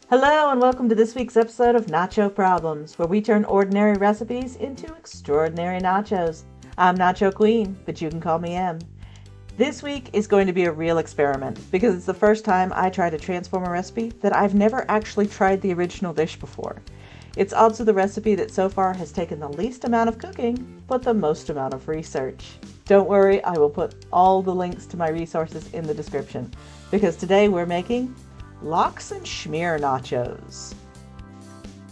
Hello and welcome to this week's episode of Nacho Problems, where we turn ordinary recipes into extraordinary nachos. I'm Nacho Queen, but you can call me M. This week is going to be a real experiment because it's the first time I try to transform a recipe that I've never actually tried the original dish before. It's also the recipe that so far has taken the least amount of cooking, but the most amount of research. Don't worry, I will put all the links to my resources in the description, because today we're making Lox and Schmear Nachos.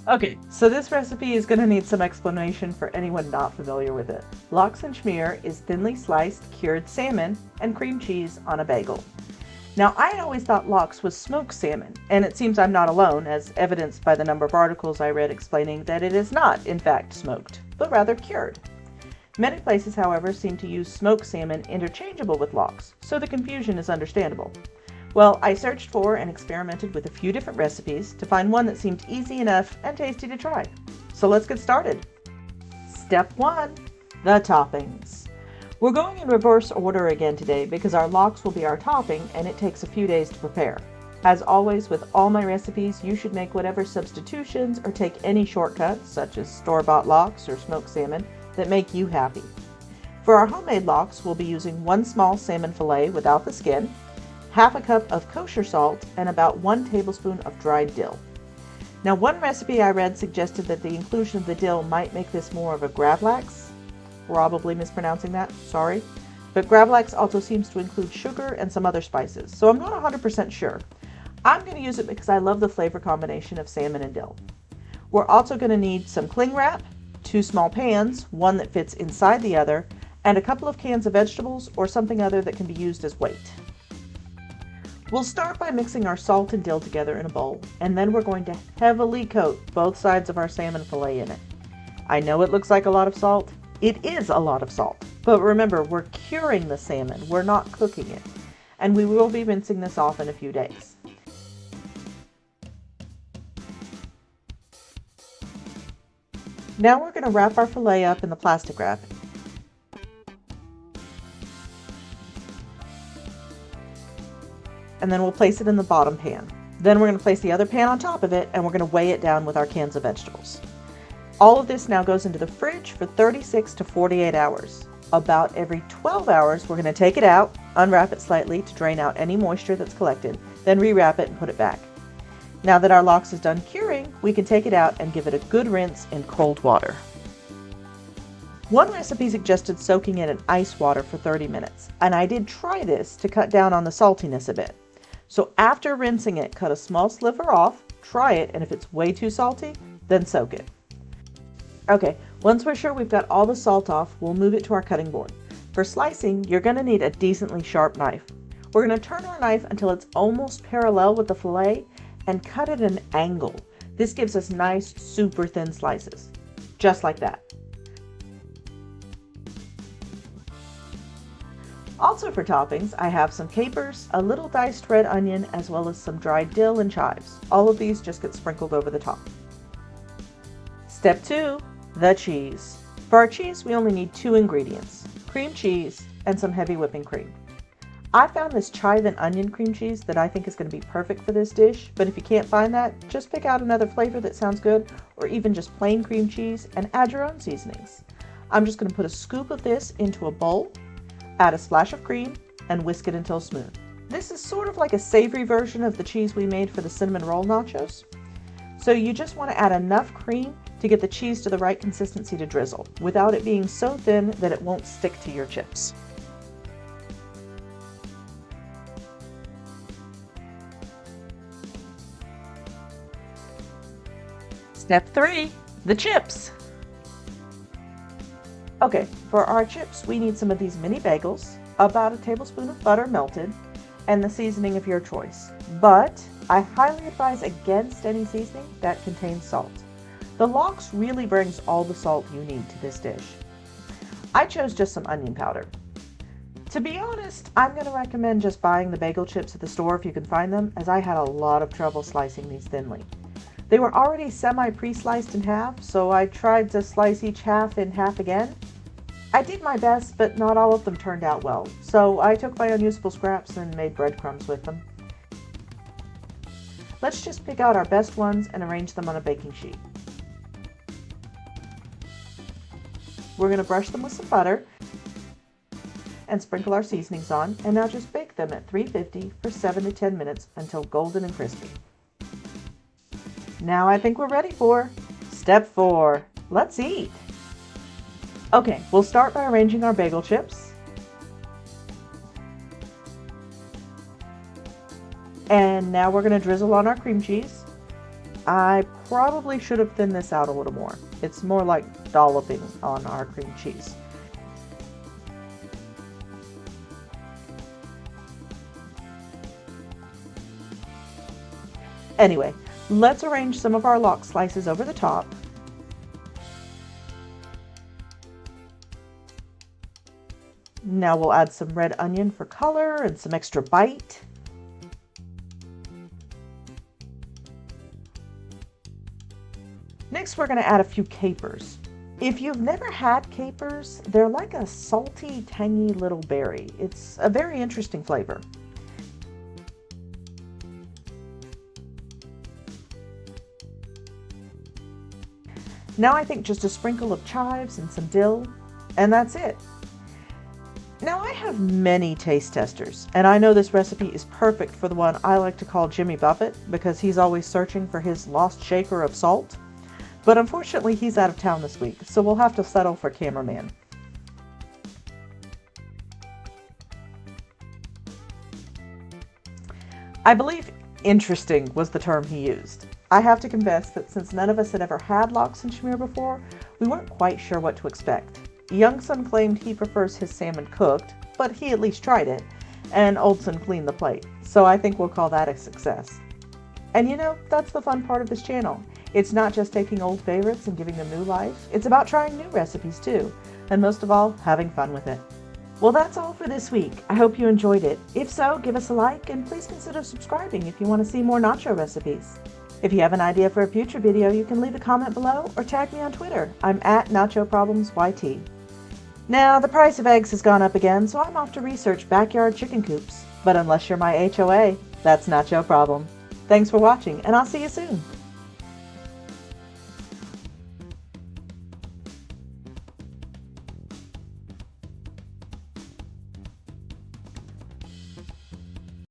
Okay, so this recipe is going to need some explanation for anyone not familiar with it. Lox and Schmear is thinly sliced cured salmon and cream cheese on a bagel. Now, I had always thought lox was smoked salmon, and it seems I'm not alone, as evidenced by the number of articles I read explaining that it is not, in fact, smoked, but rather cured. Many places, however, seem to use smoked salmon interchangeable with lox, so the confusion is understandable. Well, I searched for and experimented with a few different recipes to find one that seemed easy enough and tasty to try. So let's get started. Step 1. The toppings. We're going in reverse order again today because our lox will be our topping and it takes a few days to prepare. As always with all my recipes, you should make whatever substitutions or take any shortcuts, such as store-bought lox or smoked salmon, that make you happy. For our homemade lox, we'll be using 1 small salmon fillet without the skin, half a cup of kosher salt, and about 1 tablespoon of dried dill. Now, one recipe I read suggested that the inclusion of the dill might make this more of a gravlax. Probably mispronouncing that, sorry. But gravlax also seems to include sugar and some other spices, so I'm not 100% sure. I'm going to use it because I love the flavor combination of salmon and dill. We're also going to need some cling wrap, 2 small pans, one that fits inside the other, and a couple of cans of vegetables or something other that can be used as weight. We'll start by mixing our salt and dill together in a bowl, and then we're going to heavily coat both sides of our salmon fillet in it. I know it looks like a lot of salt. It is a lot of salt, but remember, we're curing the salmon, we're not cooking it, and we will be rinsing this off in a few days. Now we're going to wrap our fillet up in the plastic wrap. And then we'll place it in the bottom pan. Then we're going to place the other pan on top of it, and we're going to weigh it down with our cans of vegetables. All of this now goes into the fridge for 36 to 48 hours. About every 12 hours, we're going to take it out, unwrap it slightly to drain out any moisture that's collected, then rewrap it and put it back. Now that our lox is done curing, we can take it out and give it a good rinse in cold water. One recipe suggested soaking it in ice water for 30 minutes, and I did try this to cut down on the saltiness a bit. So after rinsing it, cut a small sliver off, try it, and if it's way too salty, then soak it. Okay, once we're sure we've got all the salt off, we'll move it to our cutting board. For slicing, you're going to need a decently sharp knife. We're going to turn our knife until it's almost parallel with the fillet and cut at an angle. This gives us nice, super thin slices. Just like that. Also for toppings, I have some capers, a little diced red onion, as well as some dried dill and chives. All of these just get sprinkled over the top. Step 2. The cheese. For our cheese, we only need 2 ingredients, cream cheese and some heavy whipping cream. I found this chive and onion cream cheese that I think is going to be perfect for this dish, but if you can't find that, just pick out another flavor that sounds good, or even just plain cream cheese, and add your own seasonings. I'm just going to put a scoop of this into a bowl, add a splash of cream, and whisk it until smooth. This is sort of like a savory version of the cheese we made for the cinnamon roll nachos. So you just want to add enough cream to get the cheese to the right consistency to drizzle, without it being so thin that it won't stick to your chips. Step 3. The chips. Okay, for our chips, we need some of these mini bagels, about a tablespoon of butter melted, and the seasoning of your choice. But I highly advise against any seasoning that contains salt. The lox really brings all the salt you need to this dish. I chose just some onion powder. To be honest, I'm going to recommend just buying the bagel chips at the store if you can find them, as I had a lot of trouble slicing these thinly. They were already semi-pre-sliced in half, so I tried to slice each half in half again. I did my best, but not all of them turned out well, so I took my unusable scraps and made breadcrumbs with them. Let's just pick out our best ones and arrange them on a baking sheet. We're going to brush them with some butter and sprinkle our seasonings on, and now just bake them at 350 for 7 to 10 minutes until golden and crispy. Now I think we're ready for step 4. Let's eat! Okay, we'll start by arranging our bagel chips. And now we're going to drizzle on our cream cheese. I probably should have thinned this out a little more. It's more like dolloping on our cream cheese. Anyway, let's arrange some of our lox slices over the top. Now we'll add some red onion for color and some extra bite. Next, we're going to add a few capers. If you've never had capers, they're like a salty, tangy little berry. It's a very interesting flavor. Now I think just a sprinkle of chives and some dill, and that's it. Now I have many taste testers, and I know this recipe is perfect for the one I like to call Jimmy Buffett because he's always searching for his lost shaker of salt. But unfortunately he's out of town this week, so we'll have to settle for cameraman. I believe interesting was the term he used. I have to confess that since none of us had ever had Lox and Schmear before, we weren't quite sure what to expect. Youngson claimed he prefers his salmon cooked, but he at least tried it, and Oldson cleaned the plate, so I think we'll call that a success. And you know, that's the fun part of this channel. It's not just taking old favorites and giving them new life, it's about trying new recipes too, and most of all, having fun with it. Well, that's all for this week. I hope you enjoyed it. If so, give us a like, and please consider subscribing if you want to see more nacho recipes. If you have an idea for a future video, you can leave a comment below or tag me on Twitter. I'm at NachoProblemsYT. Now, the price of eggs has gone up again, so I'm off to research backyard chicken coops. But unless you're my HOA, that's not your problem. Thanks for watching, and I'll see you soon.